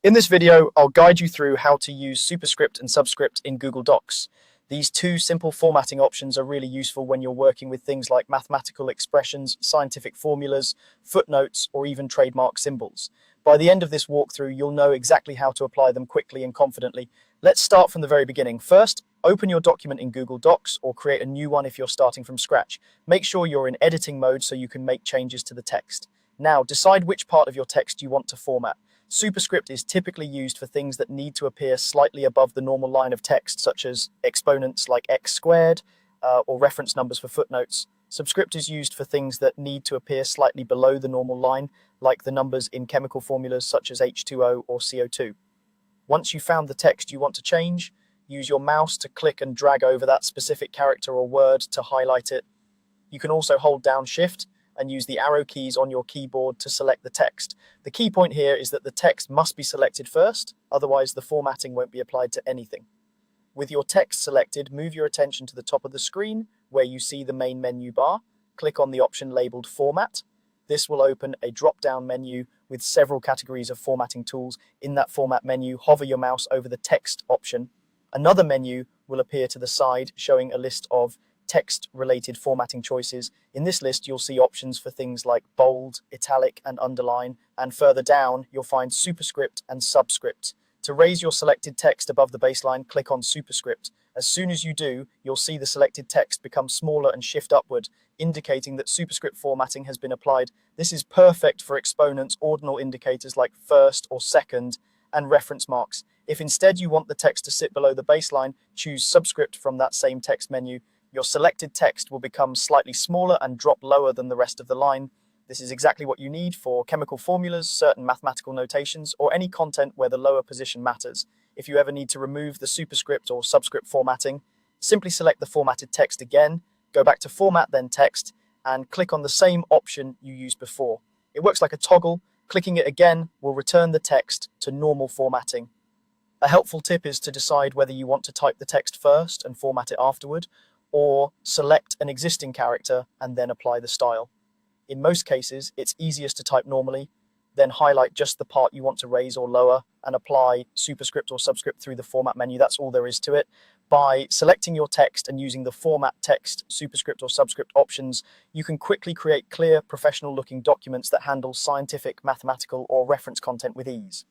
In this video, I'll guide you through how to use Superscript and Subscript in Google Docs. These two simple formatting options are really useful when you're working with things like mathematical expressions, scientific formulas, footnotes, or even trademark symbols. By the end of this walkthrough, you'll know exactly how to apply them quickly and confidently. Let's start from the very beginning. First, open your document in Google Docs or create a new one if you're starting from scratch. Make sure you're in editing mode so you can make changes to the text. Now, decide which part of your text you want to format. Superscript is typically used for things that need to appear slightly above the normal line of text, such as exponents like x squared, or reference numbers for footnotes. Subscript is used for things that need to appear slightly below the normal line, like the numbers in chemical formulas such as H2O or CO2. Once you've found the text you want to change, use your mouse to click and drag over that specific character or word to highlight it. You can also hold down Shift and use the arrow keys on your keyboard to select the text. The key point here is that the text must be selected first, otherwise the formatting won't be applied to anything. With your text selected, move your attention to the top of the screen where you see the main menu bar. Click on the option labeled Format. This will open a drop-down menu with several categories of formatting tools. In that format menu, hover your mouse over the text option. Another menu will appear to the side showing a list of text-related formatting choices. In this list, you'll see options for things like bold, italic, and underline, and further down, you'll find Superscript and Subscript. To raise your selected text above the baseline, click on Superscript. As soon as you do, you'll see the selected text become smaller and shift upward, indicating that Superscript formatting has been applied. This is perfect for exponents, ordinal indicators like first or second, and reference marks. If instead you want the text to sit below the baseline, choose Subscript from that same text menu. Your selected text will become slightly smaller and drop lower than the rest of the line. This is exactly what you need for chemical formulas, certain mathematical notations, or any content where the lower position matters. If you ever need to remove the superscript or subscript formatting, simply select the formatted text again, go back to Format, then Text, and click on the same option you used before. It works like a toggle. Clicking it again will return the text to normal formatting. A helpful tip is to decide whether you want to type the text first and format it afterward, or select an existing character and then apply the style. In most cases, it's easiest to type normally, then highlight just the part you want to raise or lower and apply superscript or subscript through the format menu. That's all there is to it. By selecting your text and using the format text, superscript or subscript options, you can quickly create clear, professional looking documents that handle scientific, mathematical, or reference content with ease.